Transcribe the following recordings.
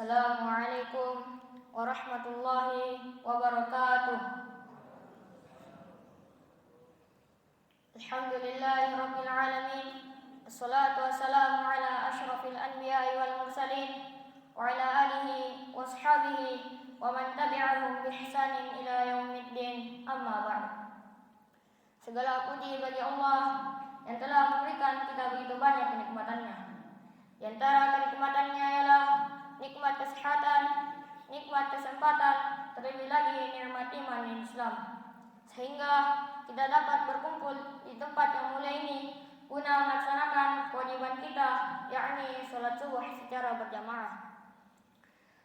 Assalamualaikum warahmatullahi wabarakatuh. Alhamdulillahi rabbil alamin. Assalatu wassalamu ala asyrafil anbiya'i wal mursalin wa ala alihi wa ashabihi wa man tabi'ahum bi ihsanin ila yaumiddin. Amma ba'd. Segala puji bagi Allah yang telah memberikan kita begitu banyak kenikmatannya. Di antara kenikmatannya ialah nikmat kesehatan, nikmat kesempatan, terlebih lagi nikmat iman dan Islam. Sehingga kita dapat berkumpul di tempat yang mulia ini guna melaksanakan kewajiban kita, yakni salat subuh secara berjamaah.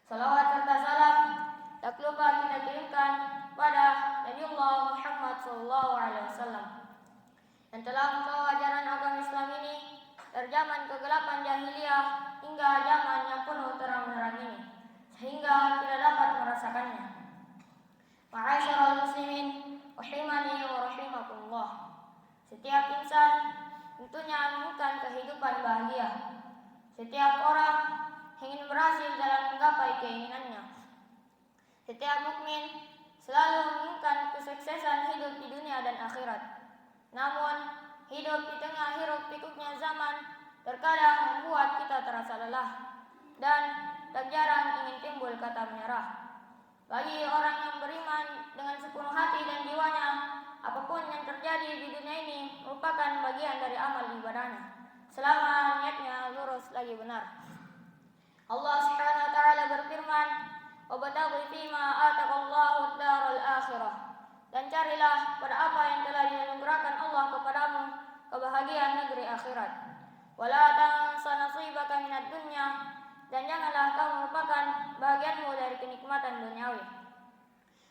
Salawat serta salam tak lupa kita kirimkan pada Nabiullah Muhammad SAW yang telah membawa ajaran agama Islam ini dari zaman kegelapan jahiliyah hingga zaman yang penuh terang-terang ini, sehingga kita dapat merasakannya. Ma'asyiral muslimin rahimani wa rahimakumullah. Setiap insan tentunya menginginkan kehidupan bahagia. Setiap orang ingin berhasil dalam menggapai keinginannya. Setiap mukmin selalu menginginkan kesuksesan hidup di dunia dan akhirat. Namun, hidup di tengah hiruk pikuknya zaman terkadang membuat kita terasa lelah dan tak jarang ingin timbul kata menyerah. Bagi orang yang beriman dengan sepenuh hati dan jiwanya, apapun yang terjadi di dunia ini merupakan bagian dari amal ibadahnya, selama niatnya lurus lagi benar. Allah Subhanahu wa taala berfirman, "Wabtaghi fima ataqallahu ad-daral akhirah." Dan carilah pada apa yang telah dianugerahkan Allah kepadamu, kebahagiaan negeri akhirat. Wala tansa nasibaka minad dunya, dan janganlah kamu melupakan bahagianmu dari kenikmatan duniawi.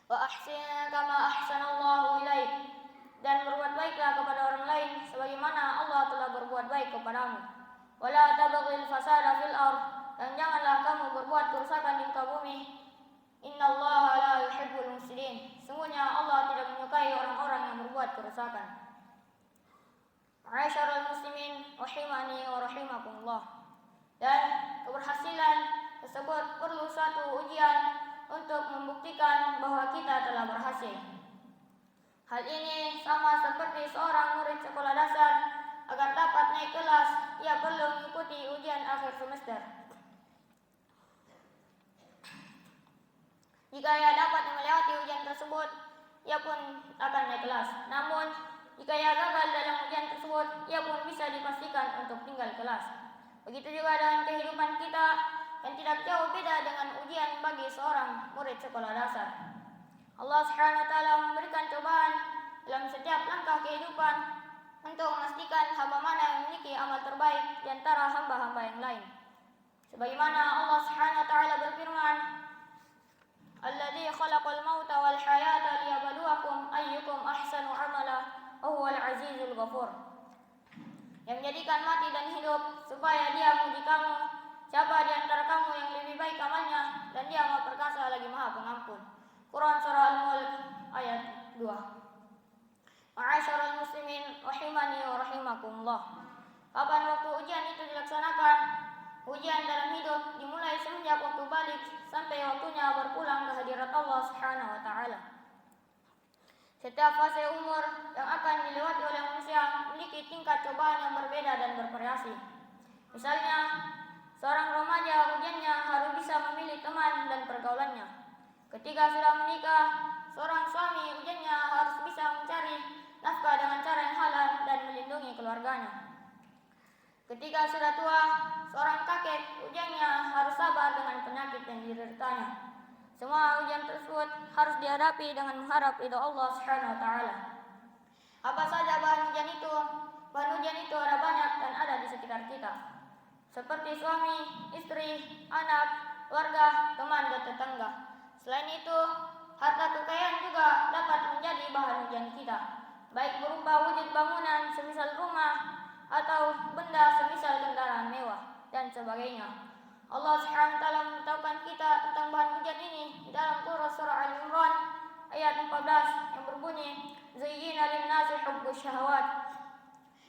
Wa ahsin kama ahsanallahu ilaik, dan berbuat baiklah kepada orang lain sebagaimana Allah telah berbuat baik kepadamu. Wala tabghil fasada fil ardh, dan janganlah kamu berbuat kerusakan di muka bumi. Innallaha la yuhibbul mufsidin, sesungguhnya Allah tidak menyukai orang-orang yang berbuat kerusakan. Ma'asyiral muslimin rahimani wa rahimakumullah. Dan keberhasilan tersebut perlu suatu ujian untuk membuktikan bahwa kita telah berhasil. Hal ini sama seperti seorang murid sekolah dasar, agar dapat naik kelas, ia perlu mengikuti ujian akhir semester. Jika ia dapat melewati ujian tersebut, ia pun akan naik kelas. Namun, jika ia gagal dalam ujian tersebut, ia pun bisa dipastikan untuk tinggal kelas. Begitu juga dengan kehidupan kita yang tidak jauh beda dengan ujian bagi seorang murid sekolah dasar. Allah Subhanahu wa taala memberikan cobaan dalam setiap langkah kehidupan untuk memastikan hamba mana yang memiliki amal terbaik di antara hamba-hamba yang lain. Sebagaimana Allah Subhanahu wa taala berfirman, "Alladzi khalaqal mauta wal hayata liyabluwakum ayyukum ahsanu amala wa huwal azizul ghafur." Yang menjadikan mati dan hidup supaya Dia menguji kamu, siapa di antara kamu yang lebih baik amalnya, dan Dia Maha Perkasa lagi Maha Pengampun. Quran surah Al-Mulk ayat 2. Ma'asyiral muslimin rahimani wa rahimakumullah. Kapan waktu ujian itu dilaksanakan? Ujian dalam hidup dimulai semenjak waktu balik sampai waktunya berpulang ke hadirat Allah Subhanahu wa taala. Setiap fase umur yang akan dilewati oleh manusia memiliki tingkat cobaan yang berbeda dan bervariasi. Misalnya, seorang remaja ujiannya harus bisa memilih teman dan pergaulannya. Ketika sudah menikah, seorang suami ujiannya harus bisa mencari nafkah dengan cara yang halal dan melindungi keluarganya. Ketika sudah tua, seorang kakek ujiannya harus sabar dengan penyakit yang dideritanya. Semua ujian tersebut harus dihadapi dengan mengharap ridha Allah Subhanahu wa taala. Apa saja bahan ujian itu? Bahan ujian itu ada banyak dan ada di sekitar kita. Seperti suami, istri, anak, keluarga, teman dan tetangga. Selain itu, harta kekayaan juga dapat menjadi bahan ujian kita, baik berupa wujud bangunan semisal rumah atau benda semisal kendaraan mewah dan sebagainya. Allah Subhanahu wa taala memberitahukan kita tentang bahan ujian ini di dalam surah Al-Imran ayat 14 yang berbunyi, "Zayyina lin-nasi hubbus syahawat."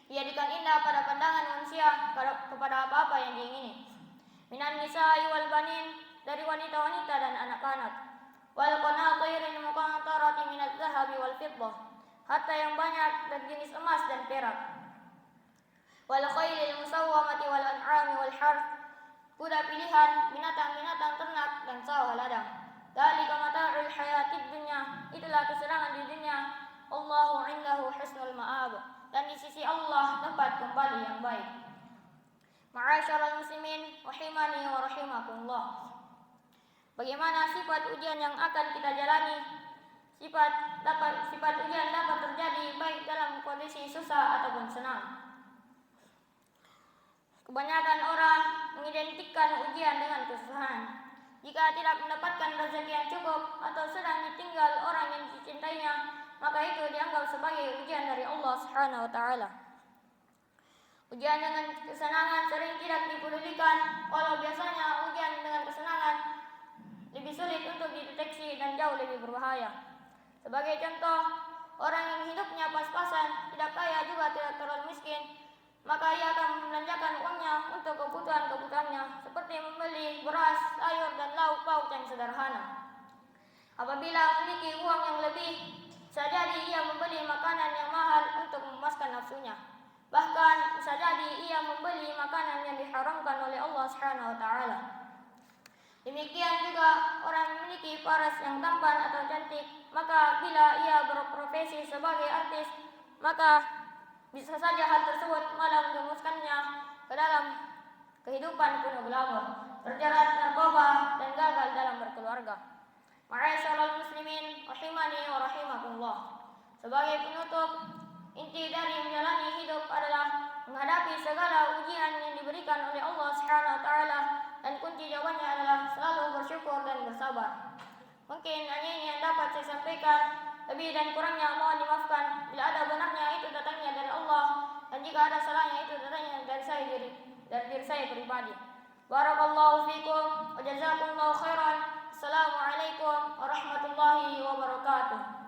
Dijadikan indah pada pandangan manusia kepada apa-apa yang diingini. Minan nisa'i wal banin, dari wanita-wanita dan anak-anak. Wal qanatiril muqantarati minadz zahabi wal fiddah, harta yang banyak dari jenis emas dan perak. Wal khailil musawwamati wal an'ami wal harth, kuda pilihan, binatang-binatang ternak dan sawah ladang. Dzalika mata'ul hayatid dunya, itulah kesenangan di dunia. Allahu 'indahu husnul ma'ab, dan di sisi Allah tempat kembali yang baik. Ma'asyiral muslimin rahimani wa rahimakumullah. Bagaimana sifat ujian yang akan kita jalani? Sifat ujian dapat terjadi baik dalam kondisi susah ataupun senang. Kebanyakan orang mengidentikan ujian dengan kesusahan. Jika tidak mendapatkan rezeki yang cukup atau sedang ditinggal orang yang dicintainya, maka itu dianggap sebagai ujian dari Allah Subhanahu wa taala. Ujian dengan kesenangan sering tidak dipedulikan, walau biasanya ujian dengan kesenangan lebih sulit untuk dideteksi dan jauh lebih berbahaya. Sebagai contoh, orang yang hidupnya pas-pasan, tidak kaya juga tidak terlalu miskin, maka ia akan membelanjakan uangnya untuk kebutuhan-kebutuhannya, seperti membeli beras, sayur, dan lauk pauk yang sederhana. Apabila memiliki uang yang lebih, bisa jadi ia membeli makanan yang mahal untuk memuaskan nafsunya. Bahkan bisa jadi ia membeli makanan yang diharamkan oleh Allah Subhanahu wa taala. Demikian juga orang yang memiliki paras yang tampan atau cantik, maka bila ia berprofesi sebagai artis, maka bisa saja hal tersebut malah menjerumuskannya ke dalam kehidupan penuh glamor, terjerat narkoba dan gagal dalam berkeluarga. Ma'asyiral muslimin rahimani wa rahimakumullah. Sebagai penutup, inti dari menjalani hidup adalah menghadapi segala ujian yang diberikan oleh Allah Subhanahu wa taala, dan kunci jawabannya adalah selalu bersyukur dan bersabar. Mungkin hanya ini yang dapat saya sampaikan. Lebih dan kurangnya mohon dimaafkan. Bila ada benarnya itu datangnya dari Allah, dan jika ada salahnya itu datangnya dari diri saya pribadi. Barakallahu fikum wa jazakumullahu khairan. Assalamualaikum warahmatullahi wabarakatuh.